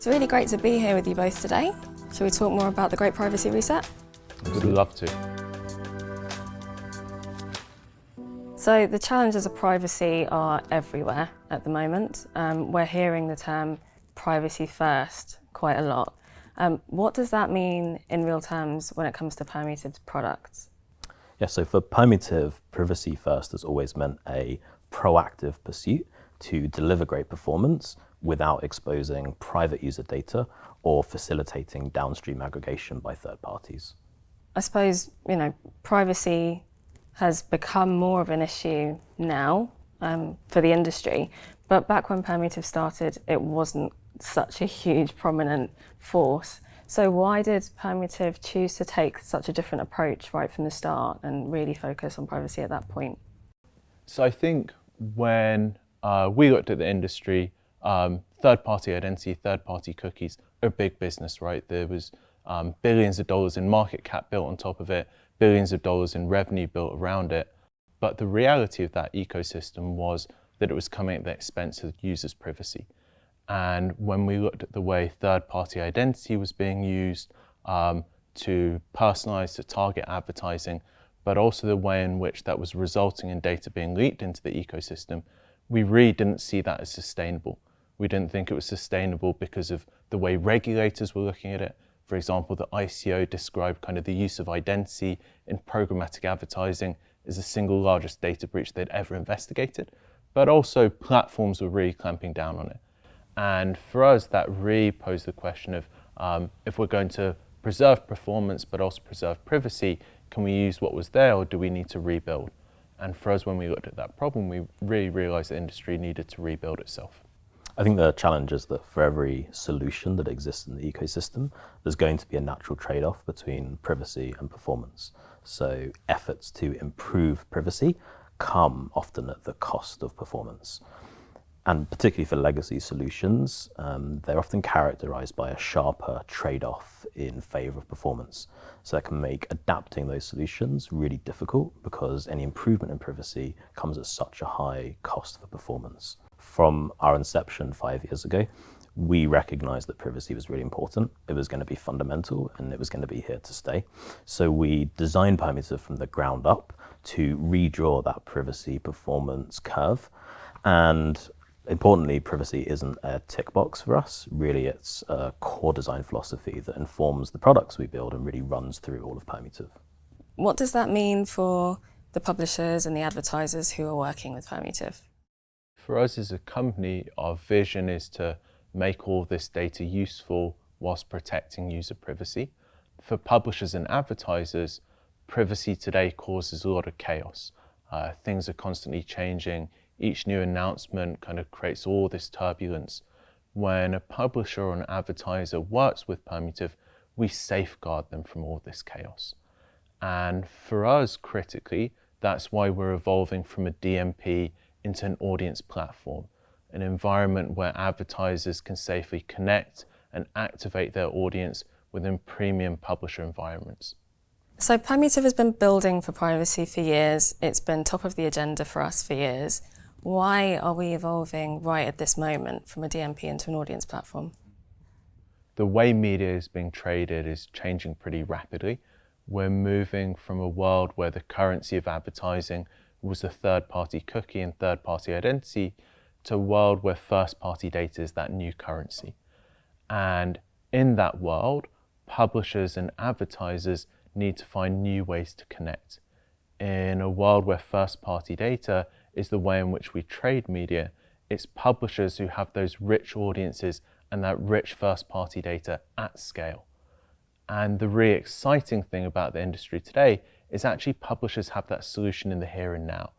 It's really great to be here with you both today. Shall we talk more about the Great Privacy Reset? Would love to. So the challenges of privacy are everywhere at the moment. We're hearing the term privacy first quite a lot. What does that mean in real terms when it comes to Permutive's products? Yeah, so for Permutive, privacy first has always meant a proactive pursuit to deliver great performance without exposing private user data or facilitating downstream aggregation by third parties. I suppose, privacy has become more of an issue now for the industry, but back when Permutive started, it wasn't such a huge prominent force. So why did Permutive choose to take such a different approach right from the start and really focus on privacy at that point? So I think when we looked at the industry, third-party identity, third-party cookies are a big business, right? There was billions of dollars in market cap built on top of it, billions of dollars in revenue built around it. But the reality of that ecosystem was that it was coming at the expense of users' privacy. And when we looked at the way third-party identity was being used to personalize, to target advertising, but also the way in which that was resulting in data being leaked into the ecosystem, we really didn't see that as sustainable. We didn't think it was sustainable because of the way regulators were looking at it. For example, the ICO described kind of the use of identity in programmatic advertising as the single largest data breach they'd ever investigated, but also platforms were really clamping down on it. And for us, that really posed the question of if we're going to preserve performance but also preserve privacy, can we use what was there or do we need to rebuild? And for us, when we looked at that problem, we really realized the industry needed to rebuild itself. I think the challenge is that for every solution that exists in the ecosystem, there's going to be a natural trade-off between privacy and performance. So efforts to improve privacy come often at the cost of performance. And particularly for legacy solutions, they're often characterized by a sharper trade-off in favor of performance. So that can make adapting those solutions really difficult because any improvement in privacy comes at such a high cost for performance. From our inception 5 years ago, we recognized that privacy was really important. It was going to be fundamental and it was going to be here to stay. So we designed Permutive from the ground up to redraw that privacy performance curve. And importantly, privacy isn't a tick box for us. Really, it's a core design philosophy that informs the products we build and really runs through all of Permutive. What does that mean for the publishers and the advertisers who are working with Permutive? For us as a company, our vision is to make all this data useful whilst protecting user privacy. For publishers and advertisers, privacy today causes a lot of chaos. Things are constantly changing. Each new announcement kind of creates all this turbulence. When a publisher or an advertiser works with Permutive, we safeguard them from all this chaos. And for us, critically, that's why we're evolving from a DMP into an audience platform, an environment where advertisers can safely connect and activate their audience within premium publisher environments. So Permutive has been building for privacy for years. It's been top of the agenda for us for years. Why are we evolving right at this moment from a DMP into an audience platform? The way media is being traded is changing pretty rapidly. We're moving from a world where the currency of advertising was a third-party cookie and third-party identity to a world where first-party data is that new currency. And in that world, publishers and advertisers need to find new ways to connect. In a world where first-party data is the way in which we trade media, it's publishers who have those rich audiences and that rich first-party data at scale. And the really exciting thing about the industry today is actually publishers have that solution in the here and now.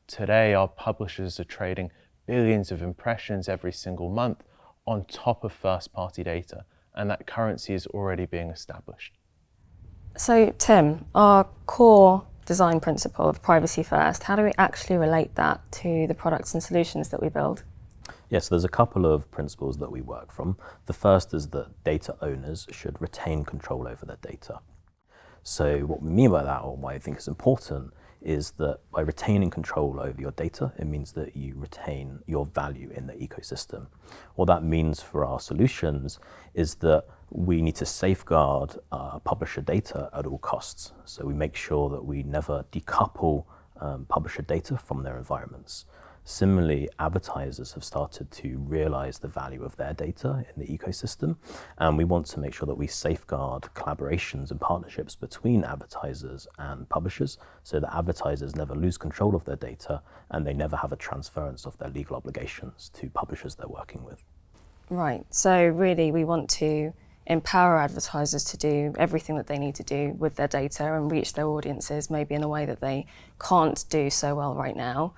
Today, our publishers are trading billions of impressions every single month on top of first-party data, and that currency is already being established. So Tim, our core design principle of privacy first, how do we actually relate that to the products and solutions that we build? Yes, there's a couple of principles that we work from. The first is that data owners should retain control over their data. So what we mean by that, or why I think it's important, is that by retaining control over your data, it means that you retain your value in the ecosystem. What that means for our solutions is that we need to safeguard publisher data at all costs. So we make sure that we never decouple publisher data from their environments. Similarly, advertisers have started to realize the value of their data in the ecosystem, and we want to make sure that we safeguard collaborations and partnerships between advertisers and publishers so that advertisers never lose control of their data and they never have a transference of their legal obligations to publishers they're working with. Right, so really we want to empower advertisers to do everything that they need to do with their data and reach their audiences maybe in a way that they can't do so well right now.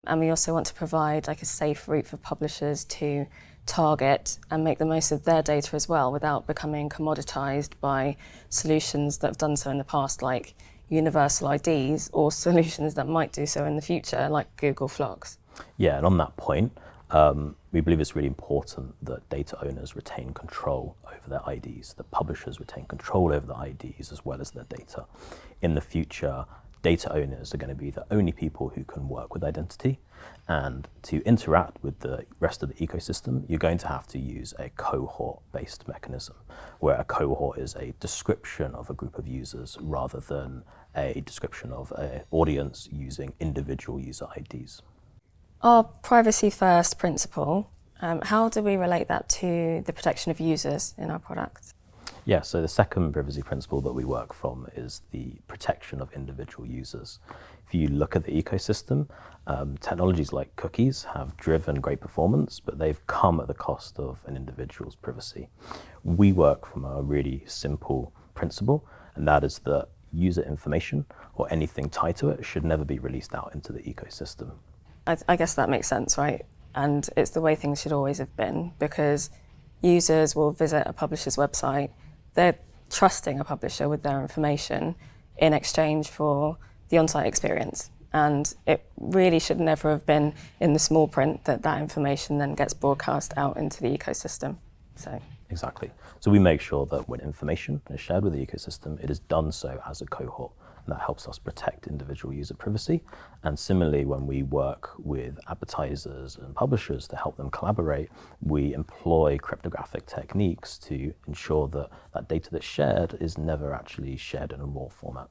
And we also want to provide like a safe route for publishers to target and make the most of their data as well without becoming commoditized by solutions that have done so in the past, like universal IDs, or solutions that might do so in the future, like Google Flocks. Yeah, and on that point, we believe it's really important that data owners retain control over their IDs, that publishers retain control over the IDs as well as their data. In the future, data owners are going to be the only people who can work with identity, and to interact with the rest of the ecosystem, you're going to have to use a cohort-based mechanism, where a cohort is a description of a group of users rather than a description of an audience using individual user IDs. Our privacy-first principle, how do we relate that to the protection of users in our product? Yeah, so the second privacy principle that we work from is the protection of individual users. If you look at the ecosystem, technologies like cookies have driven great performance, but they've come at the cost of an individual's privacy. We work from a really simple principle, and that is that user information or anything tied to it should never be released out into the ecosystem. I guess that makes sense, right? And it's the way things should always have been, because users will visit a publisher's website, they're trusting a publisher with their information in exchange for the on-site experience. And it really should never have been in the small print that that information then gets broadcast out into the ecosystem. So Exactly. So we make sure that when information is shared with the ecosystem, it is done so as a cohort. And that helps us protect individual user privacy. And similarly, when we work with advertisers and publishers to help them collaborate, we employ cryptographic techniques to ensure that that data that's shared is never actually shared in a raw format.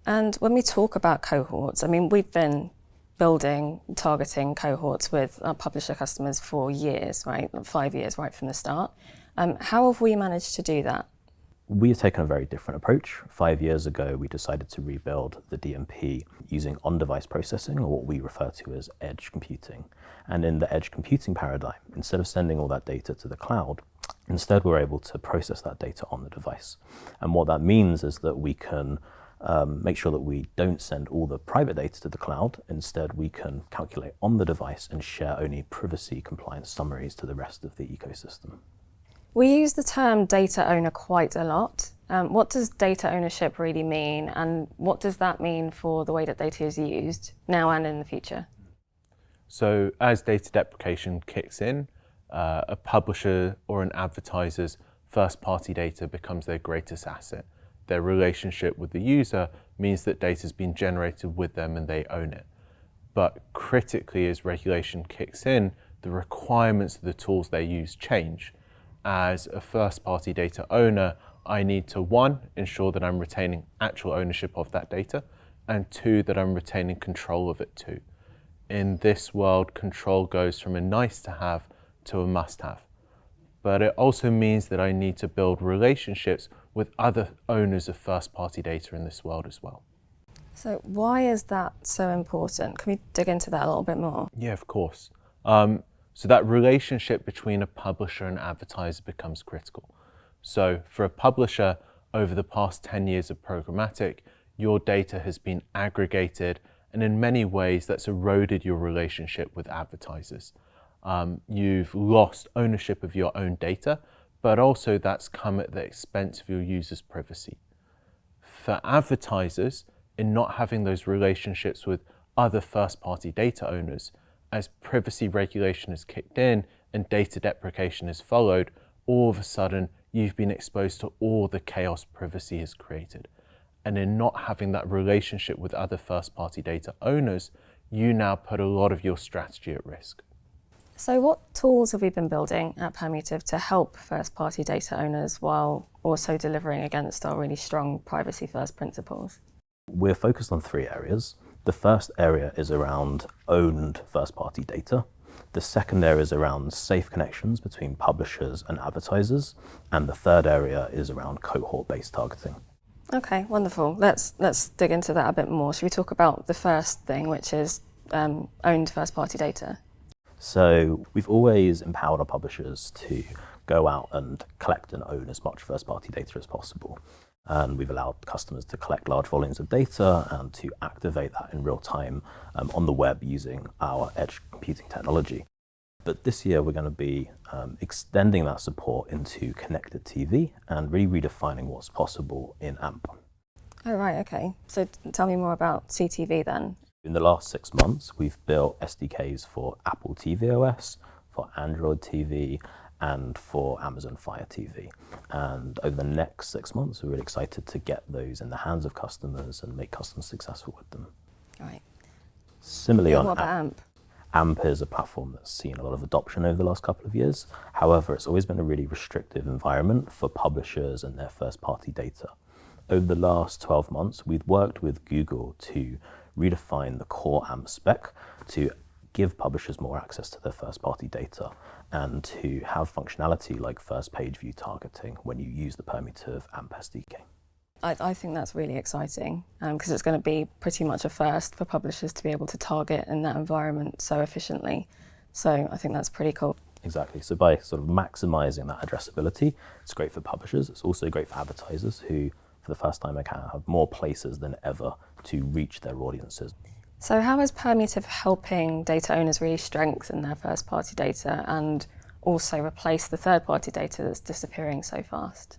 And when we talk about cohorts, I mean, we've been building, targeting cohorts with our publisher customers for years, right? 5 years right from the start. How have we managed to do that? We have taken a very different approach. 5 years ago, we decided to rebuild the DMP using on-device processing, or what we refer to as edge computing. And in the edge computing paradigm, instead of sending all that data to the cloud, instead we're able to process that data on the device. And what that means is that we can make sure that we don't send all the private data to the cloud. Instead, we can calculate on the device and share only privacy compliance summaries to the rest of the ecosystem. We use the term data owner quite a lot. What does data ownership really mean, and what does that mean for the way that data is used now and in the future? So as data deprecation kicks in, a publisher or an advertiser's first-party data becomes their greatest asset. Their relationship with the user means that data has been generated with them and they own it. But critically, as regulation kicks in, the requirements of the tools they use change. As a first-party data owner, I need to, one, ensure that I'm retaining actual ownership of that data, and two, that I'm retaining control of it too. In this world, control goes from a nice to have to a must have. But it also means that I need to build relationships with other owners of first-party data in this world as well. So why is that so important? Can we dig into that a little bit more? Yeah, of course. So that relationship between a publisher and advertiser becomes critical. So for a publisher, over the past 10 years of programmatic, your data has been aggregated, and in many ways that's eroded your relationship with advertisers. You've lost ownership of your own data, but also that's come at the expense of your users' privacy. For advertisers, in not having those relationships with other first-party data owners, as privacy regulation has kicked in and data deprecation has followed, all of a sudden you've been exposed to all the chaos privacy has created. And in not having that relationship with other first-party data owners, you now put a lot of your strategy at risk. So what tools have we been building at Permutive to help first-party data owners while also delivering against our really strong privacy-first principles? We're focused on 3 areas. The first area is around owned first-party data. The second area is around safe connections between publishers and advertisers. And the third area is around cohort-based targeting. Okay, wonderful. Let's dig into that a bit more. Should we talk about the first thing, which is owned first-party data? So we've always empowered our publishers to go out and collect and own as much first-party data as possible. And we've allowed customers to collect large volumes of data and to activate that in real time on the web using our edge computing technology. But this year we're going to be extending that support into connected TV and really redefining what's possible in AMP. Oh, right, okay. So tell me more about CTV then. In the last 6 months, we've built SDKs for Apple tvOS, for Android TV, and for Amazon Fire TV. And over the next 6 months, we're really excited to get those in the hands of customers and make customers successful with them. Right. Similarly, on What about AMP? AMP is a platform that's seen a lot of adoption over the last couple of years. However, it's always been a really restrictive environment for publishers and their first-party data. Over the last 12 months, we've worked with Google to redefine the core AMP spec to give publishers more access to their first-party data and to have functionality like first-page view targeting when you use the Permutive AMP SDK. I think that's really exciting because it's going to be pretty much a first for publishers to be able to target in that environment so efficiently. So I think that's pretty cool. Exactly. So by sort of maximizing that addressability, it's great for publishers. It's also great for advertisers who, for the first time, can have more places than ever to reach their audiences. So how is Permutive helping data owners really strengthen their first-party data and also replace the third-party data that's disappearing so fast?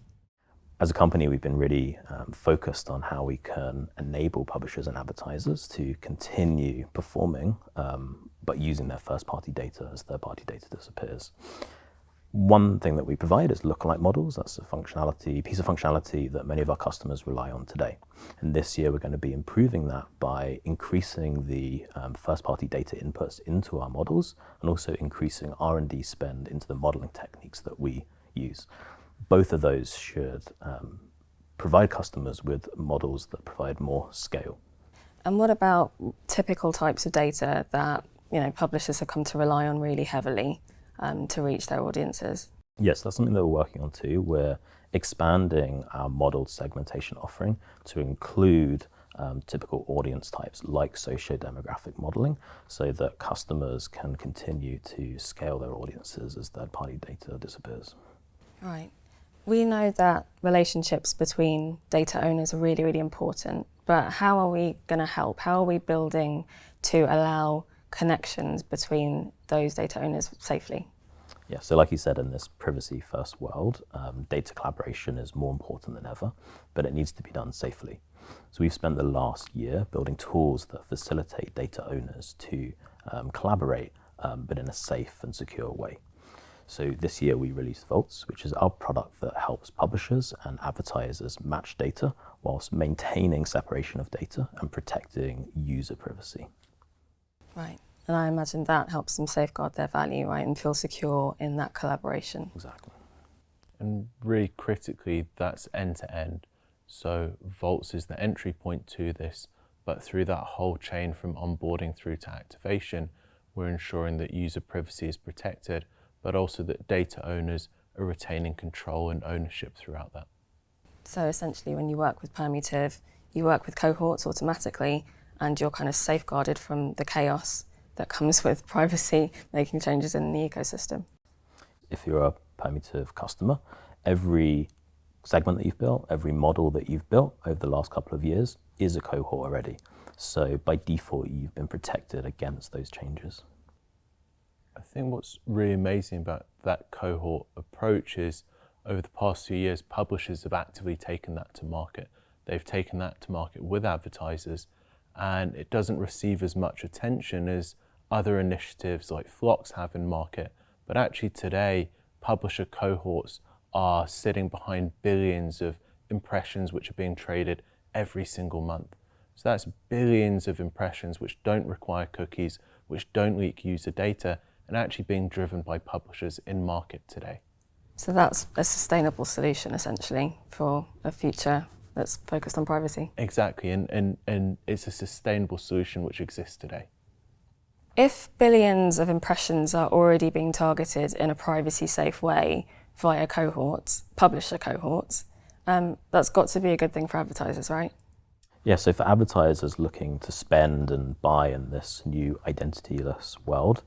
As a company, we've been really focused on how we can enable publishers and advertisers to continue performing, but using their first-party data as third-party data disappears. One thing that we provide is lookalike models. That's a piece of functionality that many of our customers rely on today. And this year, we're going to be improving that by increasing the first-party data inputs into our models and also increasing R&D spend into the modeling techniques that we use. Both of those should provide customers with models that provide more scale. And what about typical types of data that publishers have come to rely on really heavily to reach their audiences? Yes, that's something that we're working on too. We're expanding our modeled segmentation offering to include typical audience types like socio-demographic modeling so that customers can continue to scale their audiences as third-party data disappears. Right. We know that relationships between data owners are really, really important, but how are we going to help? How are we building to allow connections between those data owners safely? Yeah, so like you said, in this privacy-first world, data collaboration is more important than ever, but it needs to be done safely. So we've spent the last year building tools that facilitate data owners to collaborate, but in a safe and secure way. So this year we released Vaults, which is our product that helps publishers and advertisers match data whilst maintaining separation of data and protecting user privacy. Right. And I imagine that helps them safeguard their value, right, and feel secure in that collaboration. Exactly. And really critically, that's end to end. So Vaults is the entry point to this, but through that whole chain from onboarding through to activation, we're ensuring that user privacy is protected, but also that data owners are retaining control and ownership throughout that. So essentially, when you work with Permutive, you work with cohorts automatically, and you're kind of safeguarded from the chaos that comes with privacy, making changes in the ecosystem. If you're a Permutive customer, every segment that you've built, every model that you've built over the last couple of years is a cohort already. So by default, you've been protected against those changes. I think what's really amazing about that cohort approach is over the past few years, publishers have actively taken that to market. They've taken that to market with advertisers, and it doesn't receive as much attention as other initiatives like Flocks have in market. But actually today, publisher cohorts are sitting behind billions of impressions which are being traded every single month. So that's billions of impressions which don't require cookies, which don't leak user data, and actually being driven by publishers in market today. So that's a sustainable solution, essentially, for a future that's focused on privacy. Exactly, and it's a sustainable solution which exists today. If billions of impressions are already being targeted in a privacy-safe way via cohorts, publisher cohorts, that's got to be a good thing for advertisers, right? Yeah, so for advertisers looking to spend and buy in this new identityless world,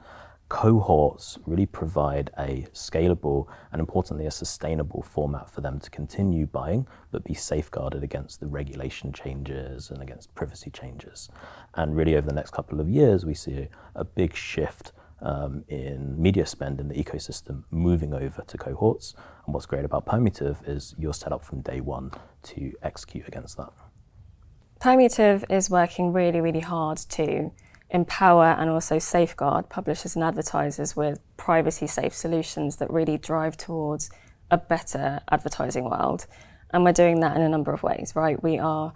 cohorts really provide a scalable and importantly a sustainable format for them to continue buying but be safeguarded against the regulation changes and against privacy changes. And really over the next couple of years we see a big shift in media spend in the ecosystem moving over to cohorts. And what's great about Permutive is you're set up from day one to execute against that. Permutive is working really, really hard to empower and also safeguard publishers and advertisers with privacy-safe solutions that really drive towards a better advertising world. And we're doing that in a number of ways, right? We are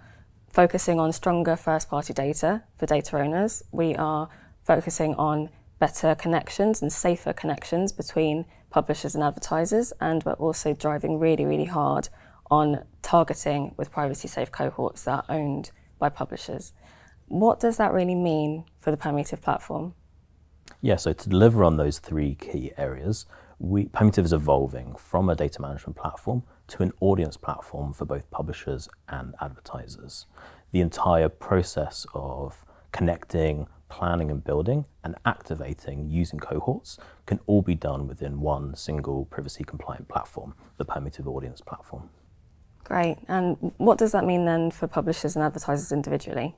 focusing on stronger first-party data for data owners. We are focusing on better connections and safer connections between publishers and advertisers. And we're also driving really, really hard on targeting with privacy-safe cohorts that are owned by publishers. What does that really mean for the Permutive platform? Yeah, so to deliver on those three key areas, Permutive is evolving from a data management platform to an audience platform for both publishers and advertisers. The entire process of connecting, planning and building and activating using cohorts can all be done within one single privacy compliant platform, the Permutive audience platform. Great. And what does that mean then for publishers and advertisers individually?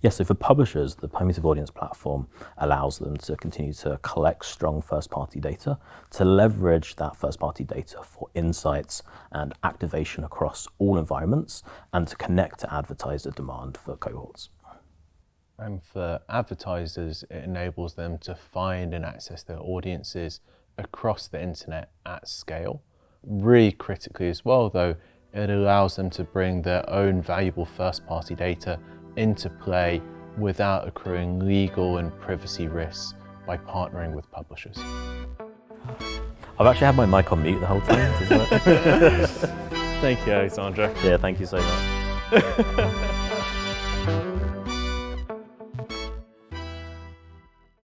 Yes, so for publishers, the Permutive audience platform allows them to continue to collect strong first-party data, to leverage that first-party data for insights and activation across all environments, and to connect to advertiser demand for cohorts. And for advertisers, it enables them to find and access their audiences across the internet at scale. Really critically as well, though, it allows them to bring their own valuable first-party data into play without accruing legal and privacy risks by partnering with publishers. I've actually had my mic on mute the whole time. Thank you, Alexandra. Yeah, thank you so much.